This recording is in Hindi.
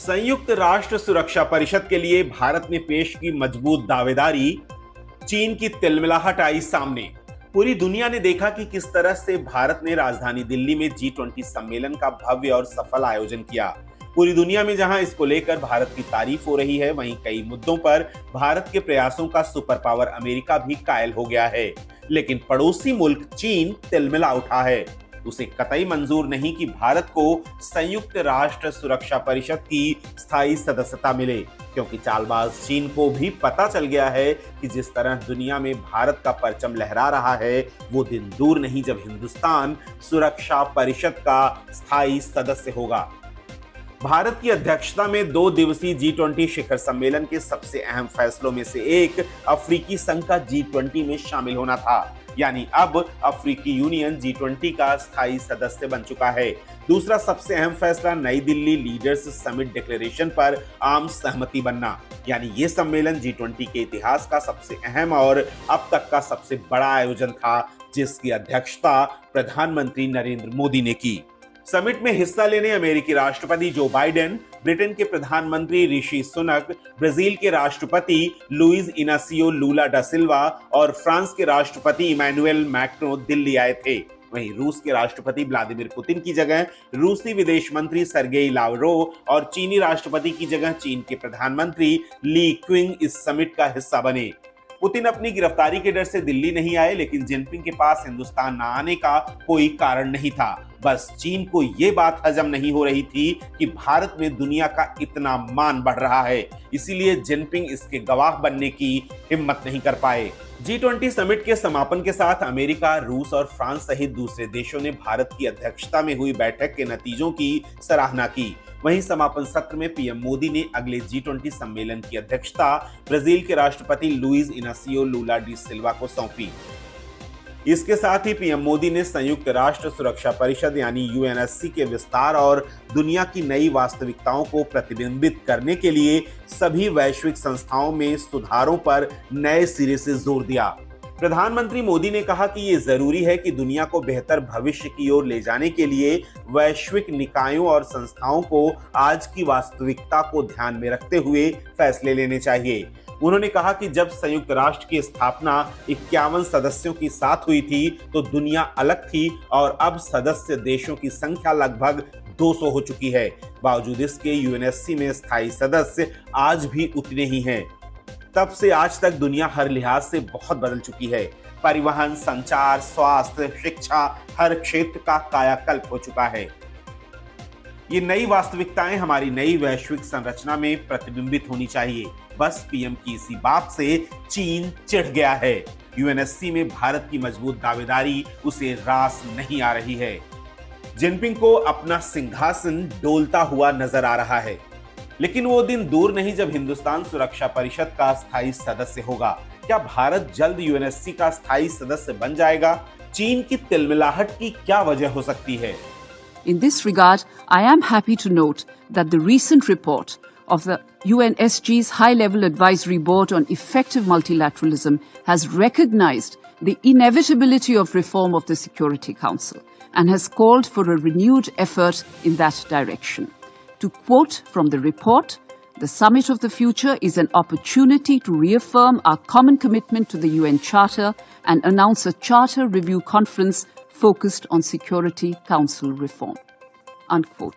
संयुक्त राष्ट्र सुरक्षा परिषद के लिए भारत ने पेश की मजबूत दावेदारी, चीन की तिलमिलाहट आई सामने। पूरी दुनिया ने देखा कि किस तरह से भारत ने राजधानी दिल्ली में G20 सम्मेलन का भव्य और सफल आयोजन किया। पूरी दुनिया में जहां इसको लेकर भारत की तारीफ हो रही है, वहीं कई मुद्दों पर भारत के प्रयासों का सुपर पावर अमेरिका भी कायल हो गया है। लेकिन पड़ोसी मुल्क चीन तिलमिला उठा है। उसे कतई मंजूर नहीं कि भारत को संयुक्त राष्ट्र सुरक्षा परिषद की स्थायी सदस्यता मिले, क्योंकि चालबाज चीन को भी पता चल गया है कि जिस तरह दुनिया में भारत का परचम लहरा रहा है, वो दिन दूर नहीं जब हिंदुस्तान सुरक्षा परिषद का स्थायी सदस्य होगा। भारत की अध्यक्षता में 2 दिवसीय G20 शिखर सम्मेलन के सबसे अहम फैसलों में से एक अफ्रीकी संघ का G20 में शामिल होना था। यानी अब अफ्रीकी यूनियन G20 का स्थायी सदस्य बन चुका है। दूसरा सबसे अहम फैसला नई दिल्ली लीडर्स समिट डिक्लेरेशन पर आम सहमति बनना। यानी ये सम्मेलन G20 के इतिहास का सबसे अहम और अब तक का सबसे बड़ा आयोजन था, जिसकी अध्यक्षता प्रधानमंत्री नरेंद्र मोदी ने की। समिट में हिस्सा लेने अमेरिकी राष्ट्रपति जो बाइडेन, ब्रिटेन के प्रधानमंत्री ऋषि सुनक, ब्राजील के राष्ट्रपति लुइस इनासियो लूला डा सिल्वा और फ्रांस के राष्ट्रपति इमैनुएल मैक्रों दिल्ली आए थे। वहीं रूस के राष्ट्रपति व्लादिमीर पुतिन की जगह रूसी विदेश मंत्री सर्गेई लावरोव और चीनी राष्ट्रपति की जगह चीन के प्रधानमंत्री ली क्विंग इस समिट का हिस्सा बने। पुतिन अपनी गिरफ्तारी के डर से दिल्ली नहीं आए, लेकिन जिनपिंग के पास हिंदुस्तान न आने का कोई कारण नहीं था। बस चीन को यह बात हजम नहीं हो रही थी कि भारत में दुनिया का इतना मान बढ़ रहा है, इसीलिए जिनपिंग इसके गवाह बनने की हिम्मत नहीं कर पाए। G20 समिट के समापन के साथ अमेरिका, रूस और फ्रांस सहित दूसरे देशों ने भारत की अध्यक्षता में हुई बैठक के नतीजों की सराहना की। वहीं समापन सत्र में पीएम मोदी ने अगले G20 सम्मेलन की अध्यक्षता ब्राजील के राष्ट्रपति लुइस इनासियो लूला डी सिल्वा को सौंपी। इसके साथ ही पीएम मोदी ने संयुक्त राष्ट्र सुरक्षा परिषद यानी UNSC के विस्तार और दुनिया की नई वास्तविकताओं को प्रतिबिंबित करने के लिए सभी वैश्विक संस्थाओं में सुधारों पर नए सिरे से जोर दिया। प्रधानमंत्री मोदी ने कहा कि ये जरूरी है कि दुनिया को बेहतर भविष्य की ओर ले जाने के लिए वैश्विक निकायों और संस्थाओं को आज की वास्तविकता को ध्यान में रखते हुए फैसले लेने चाहिए। उन्होंने कहा कि जब संयुक्त राष्ट्र की स्थापना 51 सदस्यों के साथ हुई थी तो दुनिया अलग थी और अब सदस्य देशों की संख्या लगभग 200 हो चुकी है। बावजूद इसके UNSC में स्थायी सदस्य आज भी उतने ही हैं। तब से आज तक दुनिया हर लिहाज से बहुत बदल चुकी है। परिवहन, संचार, स्वास्थ्य, शिक्षा, हर क्षेत्र का कायाकल्प हो चुका है। ये नई वास्तविकताएं हमारी नई वैश्विक संरचना में प्रतिबिंबित होनी चाहिए। बस पीएम की इसी बात से चीन चिढ़ गया है। UNSC में भारत की मजबूत दावेदारी उसे रास नहीं आ रही है। जिनपिंग को अपना सिंहासन डोलता हुआ नजर आ रहा है, लेकिन वो दिन दूर नहीं जब हिंदुस्तान सुरक्षा परिषद का स्थायी सदस्य होगा। क्या भारत जल्द UNSC का स्थायी सदस्य बन जाएगा? चीन की तिलमिलाहट की क्या वजह हो सकती है? In this regard, I am happy to note that the recent report of the UNSG's High-Level Advisory Board on Effective Multilateralism has recognized the inevitability of reform of the Security Council and has called for a renewed effort in that direction. To quote from the report, the Summit of the Future is an opportunity to reaffirm our common commitment to the UN Charter and announce a Charter Review Conference focused on Security Council reform. Unquote.